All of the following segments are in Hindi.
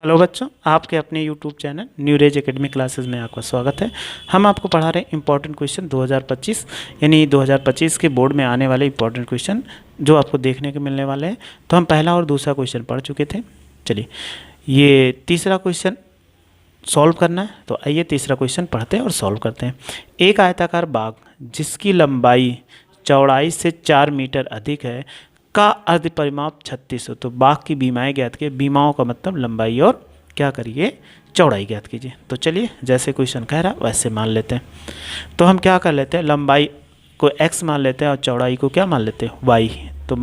हेलो बच्चों, आपके अपने यूट्यूब चैनल न्यूरेज एकेडमी क्लासेस में आपका स्वागत है। हम आपको पढ़ा रहे हैं इंपॉर्टेंट क्वेश्चन 2025 यानी 2025 के बोर्ड में आने वाले इंपॉर्टेंट क्वेश्चन जो आपको देखने को मिलने वाले हैं। तो हम पहला और दूसरा क्वेश्चन पढ़ चुके थे। चलिए ये तीसरा क्वेश्चन सॉल्व करना है, तो आइए तीसरा क्वेश्चन पढ़ते हैं और सॉल्व करते हैं। एक आयताकार बाग जिसकी लंबाई चौड़ाई से 4 मीटर अधिक है का अर्ध परिमाप 36 हो। तो बाग की बीमाएं ज्ञात कीजिए। बीमाओं का मतलब लंबाई और क्या करिए, चौड़ाई ज्ञात कीजिए। तो चलिए जैसे क्वेश्चन कह रहा वैसे मान लेते हैं। तो हम क्या कर लेते हैं, लंबाई को x मान लेते हैं और चौड़ाई को क्या मान लेते हैं, y। तो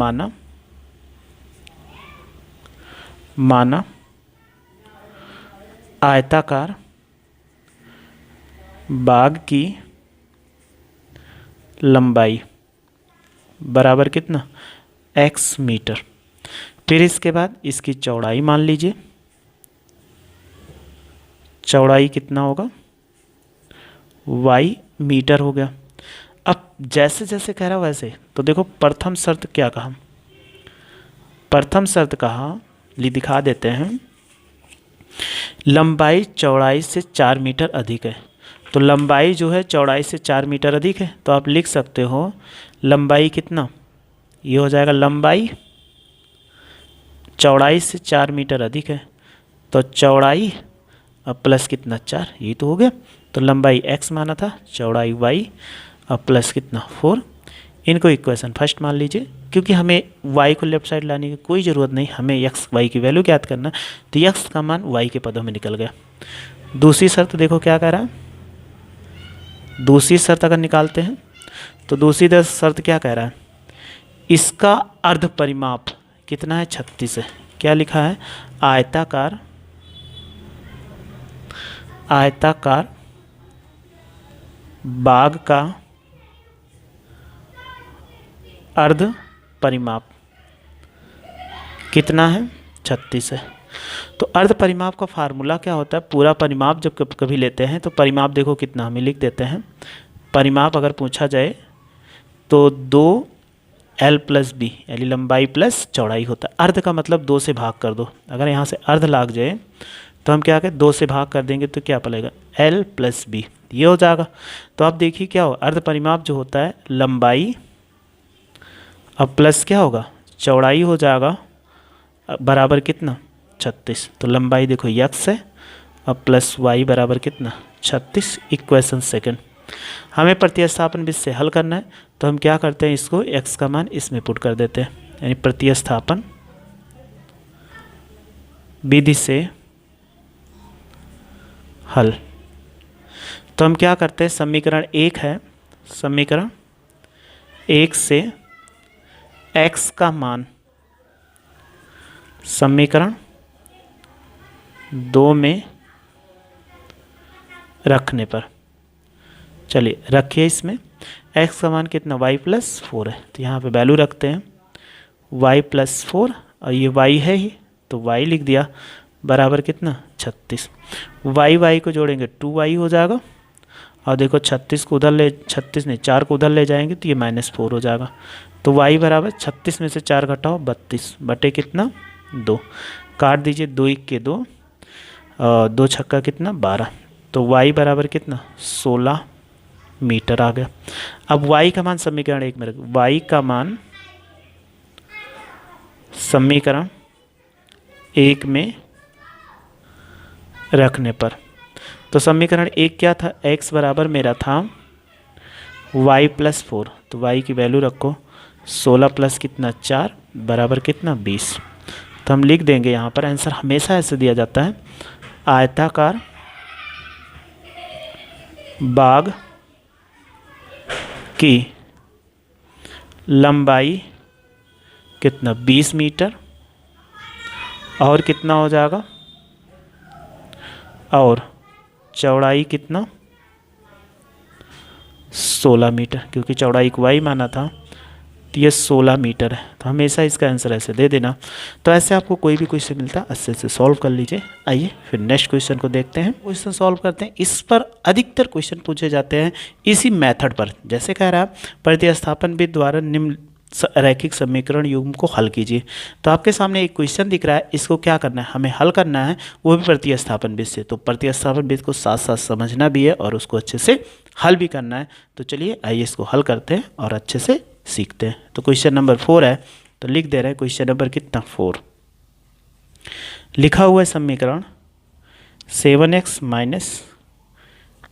माना आयताकार बाग की लंबाई बराबर कितना, x मीटर। फिर इसके बाद इसकी चौड़ाई मान लीजिए, चौड़ाई कितना होगा, y मीटर हो गया। अब जैसे जैसे कह रहा वैसे, तो देखो प्रथम शर्त क्या कहा, प्रथम शर्त कहा दिखा देते हैं, लंबाई चौड़ाई से 4 मीटर अधिक है। तो लंबाई जो है चौड़ाई से 4 मीटर अधिक है, तो आप लिख सकते हो लंबाई कितना, ये हो जाएगा लंबाई चौड़ाई से 4 मीटर अधिक है, तो चौड़ाई अब प्लस कितना 4, ये तो हो गया। तो लंबाई x माना था, चौड़ाई y अब प्लस कितना 4। इनको इक्वेशन फर्स्ट मान लीजिए, क्योंकि हमें y को लेफ्ट साइड लाने की कोई ज़रूरत नहीं, हमें x y की वैल्यू ज्ञात करना। तो x का मान y के पदों में निकल गया। दूसरी शर्त देखो क्या कह रहा है, दूसरी शर्त अगर निकालते हैं तो दूसरी शर्त क्या कह रहा है, इसका अर्ध परिमाप कितना है, 36 है। क्या लिखा है, आयताकार बाग का अर्ध परिमाप कितना है, 36 है। तो अर्ध परिमाप का फार्मूला क्या होता है, पूरा परिमाप जब कभी लेते हैं तो परिमाप देखो कितना हमें लिख देते हैं। परिमाप अगर पूछा जाए तो 2l प्लस बी यानी लंबाई प्लस चौड़ाई होता है। अर्ध का मतलब 2 से भाग कर दो। अगर यहाँ से अर्ध लाग जाए तो हम क्या करें, 2 से भाग कर देंगे तो क्या पड़ेगा, l प्लस बी, ये हो जाएगा। तो आप देखिए क्या हो, अर्ध परिमाप जो होता है लंबाई अब प्लस क्या होगा, चौड़ाई हो जाएगा बराबर कितना 36। तो लंबाई देखो x है अब प्लस y बराबर कितना 36। इक्वेशन सेकंड हमें प्रतिस्थापन विधि से हल करना है, तो हम क्या करते हैं, इसको x का मान इसमें पुट कर देते हैं, यानी प्रतिस्थापन विधि से हल। तो हम क्या करते हैं, समीकरण 1 है, समीकरण 1 से x का मान समीकरण 2 में रखने पर, चलिए रखिए, इसमें x का मान कितना y प्लस 4 है। तो यहाँ पे वैल्यू रखते हैं y प्लस 4 और ये y है ही, तो y लिख दिया बराबर कितना 36। y को जोड़ेंगे 2y हो जाएगा, और देखो 36 को उधर ले, 36 नहीं 4 को उधर ले जाएंगे तो ये -4 हो जाएगा। तो y बराबर 36 में से 4 घटाओ 32 बटे कितना 2, काट दीजिए 2 1 के 2, 2 छक्का कितना 12। तो y बराबर कितना 16 मीटर आ गया। अब y का मान समीकरण 1 में रख, y का मान समीकरण 1 में रखने पर, तो समीकरण 1 क्या था, x बराबर मेरा था y प्लस 4, तो y की वैल्यू रखो 16 प्लस कितना 4 बराबर कितना 20। तो हम लिख देंगे यहाँ पर, आंसर हमेशा ऐसे दिया जाता है, आयताकार बाग की लंबाई कितना 20 मीटर और कितना हो जाएगा, और चौड़ाई कितना 16 मीटर, क्योंकि चौड़ाई को y माना था, तो ये 16 मीटर है। तो हमेशा इसका आंसर ऐसे दे देना। तो ऐसे आपको कोई भी क्वेश्चन मिलता है अच्छे से सॉल्व कर लीजिए। आइए फिर नेक्स्ट क्वेश्चन को देखते हैं, क्वेश्चन सॉल्व करते हैं। इस पर अधिकतर क्वेश्चन पूछे जाते हैं इसी मेथड पर, जैसे कह रहा है प्रतिस्थापन विधि द्वारा निम्न रैखिक समीकरण युग्म को हल कीजिए। तो आपके सामने एक क्वेश्चन दिख रहा है, इसको क्या करना है, हमें हल करना है, वो भी प्रतिस्थापन विधि से। तो प्रतिस्थापन विधि को साथ साथ समझना भी है और उसको अच्छे से हल भी करना है। तो चलिए आइए इसको हल करते हैं और अच्छे से सीखते हैं। तो क्वेश्चन नंबर 4 है, तो लिख दे रहे हैं क्वेश्चन नंबर कितना 4। लिखा हुआ है समीकरण 7x माइनस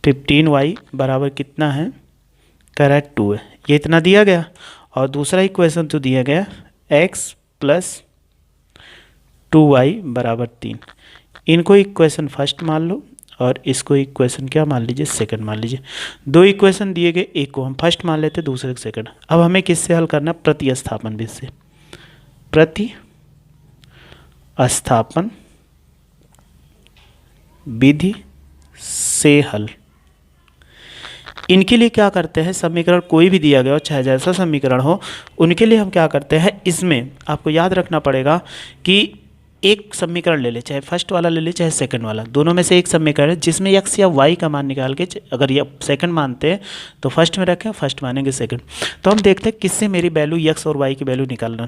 15y बराबर कितना है, कह रहा है 2 है, ये इतना दिया गया। और दूसरा इक्वेशन तो दिया गया x प्लस 2y बराबर 3। इनको इक्वेशन फर्स्ट मान लो और इसको इक्वेशन क्या मान लीजिए, सेकंड मान लीजिए। दो इक्वेशन दिए गए, एक को हम फर्स्ट मान लेते, दूसरे को सेकंड। अब हमें किससे हल करना, प्रतिस्थापन विधि से। प्रतिस्थापन विधि से हल। इनके लिए क्या करते हैं, समीकरण कोई भी दिया गया हो, चाहे जैसा समीकरण हो, उनके लिए हम क्या करते हैं, इसमें आपको याद रखना पड़ेगा कि एक समीकरण ले ले, चाहे फर्स्ट वाला ले ले चाहे सेकंड वाला, दोनों में से एक समीकरण है जिसमें x या y का मान निकाल के, अगर ये सेकंड मानते हैं तो फर्स्ट में रखें, फर्स्ट मानेंगे सेकंड। तो हम देखते हैं किससे मेरी वैल्यू x और y की वैल्यू निकालना।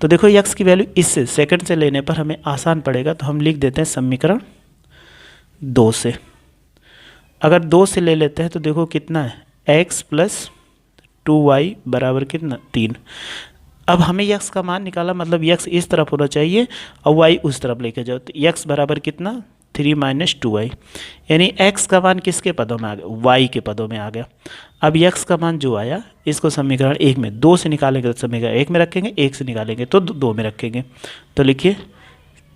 तो देखो x की वैल्यू इससे सेकंड से लेने पर हमें आसान पड़ेगा, तो हम लिख देते हैं समीकरण 2 से। अगर 2 से ले लेते हैं तो देखो कितना है, x प्लस 2y बराबर कितना 3। अब हमें x का मान निकाला, मतलब x इस तरफ होना चाहिए और y उस तरफ लेके जाओ। तो x बराबर कितना 3 माइनस 2y, यानी x का मान किसके पदों में आ गया, y के पदों में आ गया। अब x का मान जो आया, इसको समीकरण 1 में 2 से निकालेंगे तो समीकरण 1 में रखेंगे, 1 से निकालेंगे तो 2 में रखेंगे। तो लिखिए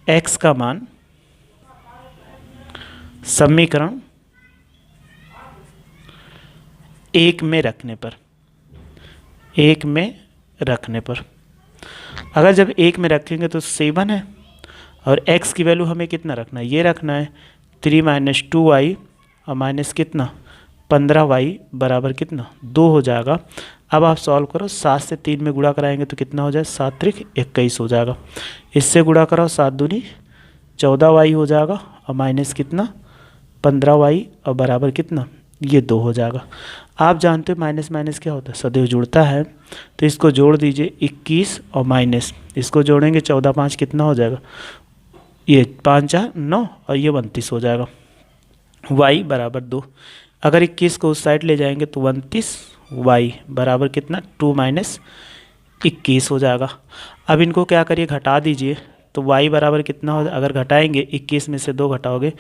x का मान समीकरण 1 में रखने पर, 1 में रखने पर, अगर जब 1 में रखेंगे तो 7 है और x की वैल्यू हमें कितना रखना है, ये रखना है 3 माइनस 2y और माइनस कितना 15y बराबर कितना 2 हो जाएगा। अब आप सॉल्व करो, 7 से 3 में गुणा कराएंगे तो कितना हो जाए, 7 त्रिक 21 हो जाएगा। इससे गुणा कराओ, 7 दूनी 14y हो जाएगा और माइनस कितना 15y और बराबर कितना, ये 2 हो जाएगा। आप जानते हो माइनस माइनस क्या होता है, सदैव जुड़ता है। तो इसको जोड़ दीजिए 21 और माइनस इसको जोड़ेंगे 14 5 कितना हो जाएगा, ये 5 4 9 और ये 29 हो जाएगा। y बराबर 2। अगर 21 को उस साइड ले जाएंगे तो 29 y बराबर कितना 2 माइनस 21 हो जाएगा। अब इनको क्या करिए, घटा दीजिए। तो y बराबर कितना हो, अगर घटाएंगे 21 में से 2 घटाओगे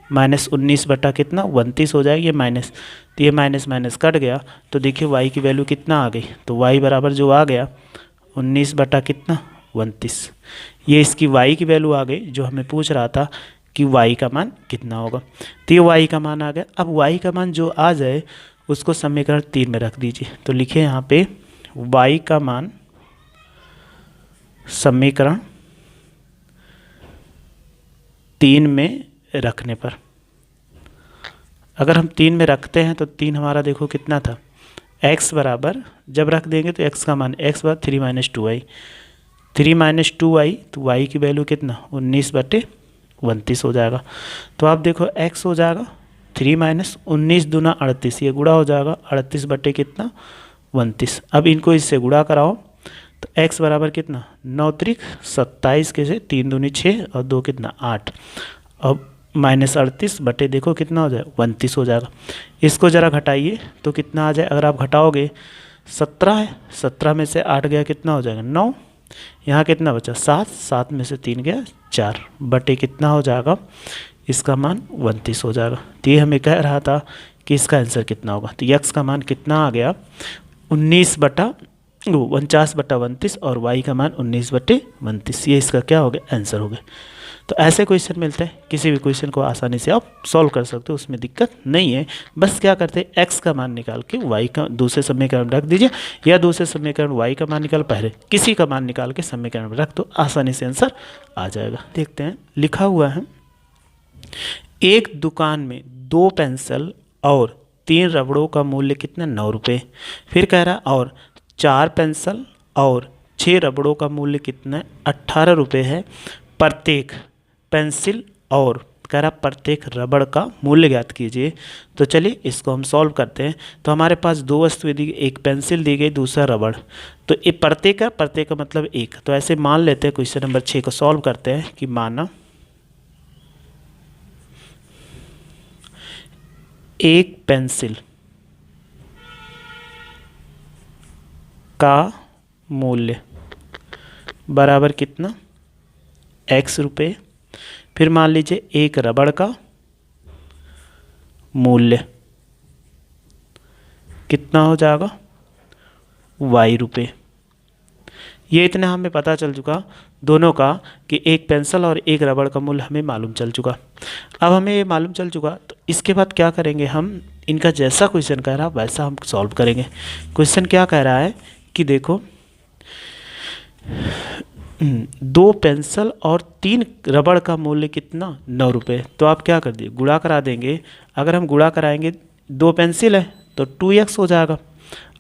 माइनस 19 बटा कितना 29 हो जाएगी, ये माइनस, तो ये माइनस माइनस कट गया। तो देखिए y की वैल्यू कितना आ गई, तो y बराबर जो आ गया 19 बटा कितना 29। ये इसकी y की वैल्यू आ गई, जो हमें पूछ रहा था कि y का मान कितना होगा। तो ये y का मान आ गया। अब y का मान जो आ जाए उसको समीकरण 3 में रख दीजिए। तो लिखिए यहाँ पे y का मान समीकरण 3 में रखने पर, अगर हम 3 में रखते हैं तो 3 हमारा देखो कितना था, x बराबर जब रख देंगे तो x का मान x बराबर 3 माइनस 2y, 3 माइनस 2y, तो y की वैल्यू कितना 19 बटे 29 हो जाएगा। तो आप देखो x हो जाएगा 3 माइनस 19 दूना 38, ये गुणा हो जाएगा 38 बटे कितना 29। अब इनको इससे गुणा कराओ तो x बराबर कितना 9 त्रिक 27 के से 3 दूनी 6 और 2 कितना 8, अब माइनस 38 बटे देखो कितना हो जाए 29 हो जाएगा। इसको ज़रा घटाइए तो कितना आ जाए, अगर आप घटाओगे 17 है, 17 में से 8 गया कितना हो जाएगा 9, यहाँ कितना बचा 7, 7 में से 3 गया 4 बटे कितना हो जाएगा, इसका मान 29 हो जाएगा। तो ये हमें कह रहा था कि इसका आंसर कितना होगा। तो x का मान कितना आ गया 49 बटा 29 और y का मान 19 बटे 29। ये इसका क्या हो गया, आंसर हो गया। तो ऐसे क्वेश्चन मिलते हैं, किसी भी क्वेश्चन को आसानी से आप सॉल्व कर सकते हो, उसमें दिक्कत नहीं है। बस क्या करते हैं, x का मान निकाल के y का दूसरे समीकरण रख दीजिए, या दूसरे समीकरण y का मान निकाल, पहले किसी का मान निकाल के समीकरण में रख दो, आसानी से आंसर आ जाएगा। देखते हैं, लिखा हुआ है एक दुकान में 2 पेंसिल और 3 रबड़ों का मूल्य कितना 9 रुपये। फिर कह रहा है और 4 पेंसिल और 6 रबड़ों का मूल्य कितना 18 रुपये है। प्रत्येक पेंसिल और कह रहा प्रत्येक रबड़ का मूल्य ज्ञात कीजिए। तो चलिए इसको हम सॉल्व करते हैं। तो हमारे पास दो वस्तुएं दी गई, एक पेंसिल दी गई, दूसरा रबड़। तो ये प्रत्येक का मतलब एक। तो ऐसे मान लेते हैं, क्वेश्चन नंबर 6 को सॉल्व करते हैं कि माना एक पेंसिल का मूल्य बराबर कितना, x रुपये। फिर मान लीजिए एक रबड़ का मूल्य कितना हो जाएगा, y रुपये। ये इतना हमें पता चल चुका दोनों का कि एक पेंसिल और एक रबड़ का मूल्य हमें मालूम चल चुका। अब हमें ये मालूम चल चुका तो इसके बाद क्या करेंगे, हम इनका जैसा क्वेश्चन कह रहा है वैसा हम सॉल्व करेंगे। क्वेश्चन क्या कह रहा है कि देखो दो पेंसिल और 3 रबड़ का मूल्य कितना, 9 रुपये। तो आप क्या कर दिए, गुणा करा देंगे। अगर हम गुणा कराएंगे, 2 पेंसिल है तो 2x हो जाएगा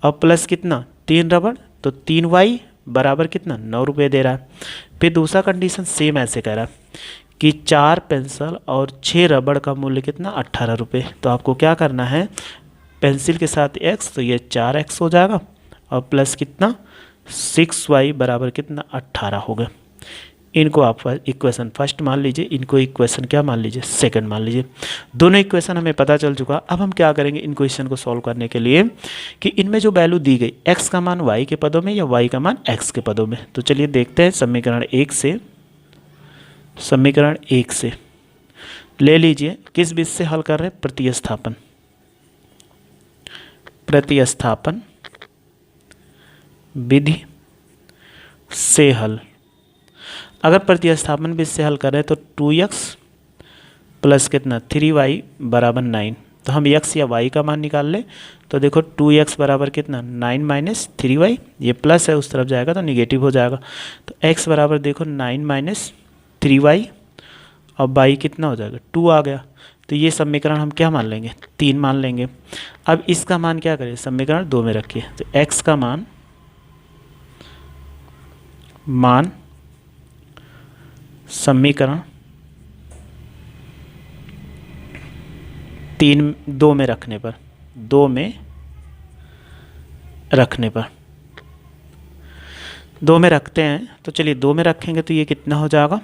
और प्लस कितना 3 रबड़ तो 3y बराबर कितना 9 रुपये दे रहा है। फिर दूसरा कंडीशन सेम ऐसे कह रहा है कि 4 पेंसिल और 6 रबड़ का मूल्य कितना 18 रुपये। तो आपको क्या करना है, पेंसिल के साथ x तो ये 4x हो जाएगा और प्लस कितना 6y बराबर कितना 18 हो गया। इनको आप इक्वेशन फर्स्ट मान लीजिए, इनको इक्वेशन क्या मान लीजिए, सेकंड मान लीजिए। दोनों इक्वेशन हमें पता चल चुका। अब हम क्या करेंगे इन क्वेश्चन को सॉल्व करने के लिए कि इनमें जो वैल्यू दी गई x का मान y के पदों में या y का मान x के पदों में। तो चलिए देखते हैं समीकरण 1 से ले लीजिए। किस विधि से हल कर रहे हैं, प्रतिस्थापन विधि से हल। अगर प्रतिस्थापन विधि से हल करें तो 2x प्लस कितना 3y बराबर 9। तो हम x या y का मान निकाल लें। तो देखो 2x बराबर कितना 9 माइनस 3y, ये प्लस है उस तरफ जाएगा तो निगेटिव हो जाएगा। तो x बराबर देखो 9 माइनस 3y और y कितना हो जाएगा 2 आ गया। तो ये समीकरण हम क्या मान लेंगे, 3 मान लेंगे। अब इसका मान क्या करें, समीकरण 2 में रखिए। तो x का मान समीकरण 2 में रखने पर 2 में रखते हैं। तो चलिए 2 में रखेंगे तो ये कितना हो जाएगा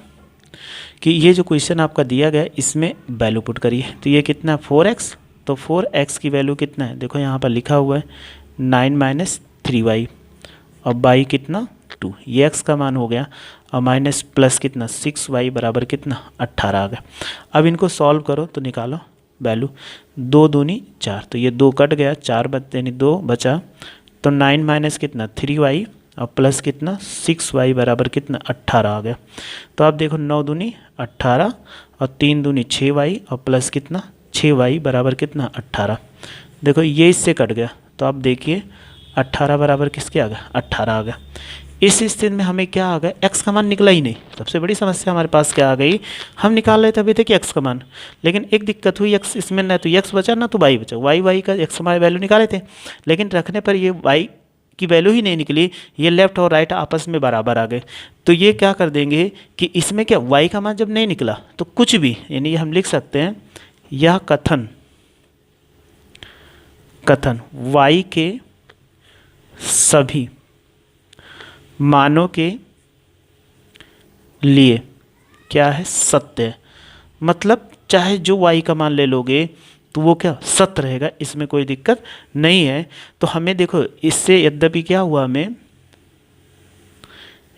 कि ये जो क्वेश्चन आपका दिया गया इसमें वैल्यू पुट करिए। तो ये कितना 4x, तो 4x की वैल्यू कितना है, देखो यहाँ पर लिखा हुआ है 9 माइनस 3y और y कितना 2, ये x का मान हो गया और माइनस प्लस कितना 6y बराबर कितना 18 आ गया। अब इनको सॉल्व करो तो निकालो वैल्यू, 2 दूनी 4, तो ये 2 कट गया, 4 यानी 2 बचा। तो 9 माइनस कितना 3y और प्लस कितना 6y बराबर कितना 18 आ गया। तो आप देखो 9 दूनी 18 और 3 दूनी 6y और प्लस कितना 6y बराबर कितना 18। देखो ये इससे कट गया तो आप देखिए 18 बराबर किसके आ गया 18 आ गया। इस स्थिति में हमें क्या आ गया, x का मान निकला ही नहीं। सबसे बड़ी समस्या हमारे पास क्या आ गई, हम निकाल रहे थे अभी तक x का मान, लेकिन एक दिक्कत हुई x इसमें ना तो x बचा ना तो y बचा। y का x हमारे वैल्यू निकाले थे, लेकिन रखने पर ये y की वैल्यू ही नहीं निकली, ये लेफ्ट और राइट आपस में बराबर आ गए। तो ये क्या कर देंगे कि इसमें क्या y का मान जब नहीं निकला तो कुछ भी, यानी हम लिख सकते हैं यह कथन y के सभी मानों के लिए क्या है, सत्य है। मतलब चाहे जो y का मान ले लोगे तो वो क्या सत्य रहेगा, इसमें कोई दिक्कत नहीं है। तो हमें देखो इससे यद्यपि क्या हुआ,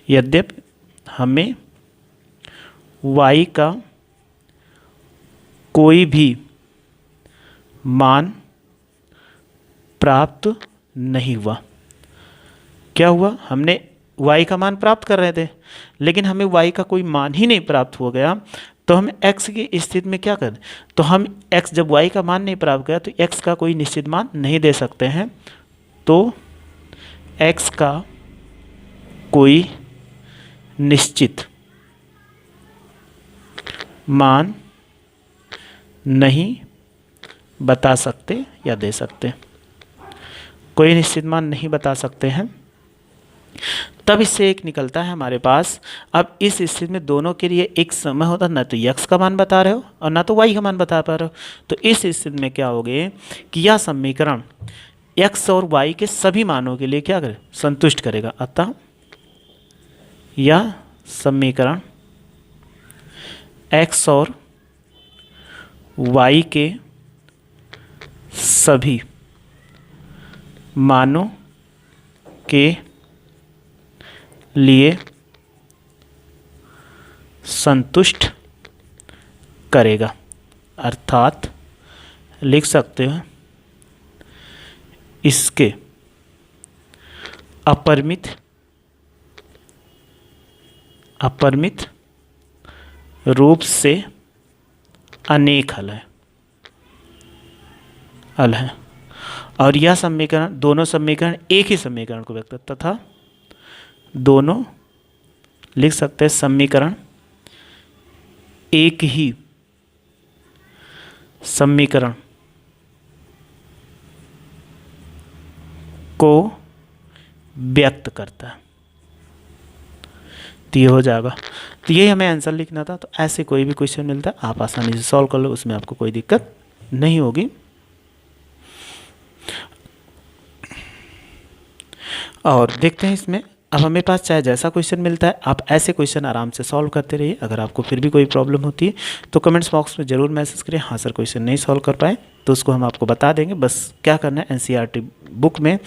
यद्यपि हमें y का कोई भी मान प्राप्त नहीं हुआ। क्या हुआ, हमने y का मान प्राप्त कर रहे थे लेकिन हमें y का कोई मान ही नहीं प्राप्त हो गया। तो हम x की स्थिति में क्या करें, तो हम x जब y का मान नहीं प्राप्त किया तो x का कोई निश्चित मान नहीं दे सकते हैं। तो x का कोई निश्चित मान नहीं बता सकते या दे सकते, कोई निश्चित मान नहीं बता सकते हैं। तब इससे एक निकलता है हमारे पास। अब इस स्थिति में दोनों के लिए एक समय होता, ना तो x का मान बता रहे हो और ना तो y का मान बता पा रहे हो, तो इस स्थिति में क्या होगे कि यह समीकरण x और y के सभी मानों के लिए क्या करे, संतुष्ट करेगा। अतः यह समीकरण x और y के सभी मानों के लिए संतुष्ट करेगा। अर्थात लिख सकते हो इसके अपरिमित रूप से अनेक हल है और यह समीकरण, दोनों समीकरण एक ही समीकरण को व्यक्त करता था। दोनों लिख सकते हैं समीकरण एक ही समीकरण को व्यक्त करता है। तो ये हो जाएगा। तो यही हमें आंसर लिखना था। तो ऐसे कोई भी क्वेश्चन मिलता है आप आसानी से सॉल्व कर लो, उसमें आपको कोई दिक्कत नहीं होगी। और देखते हैं इसमें, अब हमें पास चाहे जैसा क्वेश्चन मिलता है आप ऐसे क्वेश्चन आराम से सॉल्व करते रहिए। अगर आपको फिर भी कोई प्रॉब्लम होती है तो कमेंट्स बॉक्स में ज़रूर मैसेज करिए, हाँ सर क्वेश्चन नहीं सॉल्व कर पाए, तो उसको हम आपको बता देंगे। बस क्या करना है, एनसीईआरटी बुक में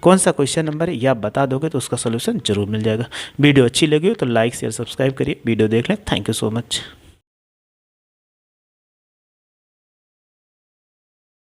कौन सा क्वेश्चन नंबर है या बता दोगे तो उसका सोल्यूशन जरूर मिल जाएगा। वीडियो अच्छी लगी हो तो लाइक शेयर सब्सक्राइब करिए। वीडियो देख लें। Thank you so much.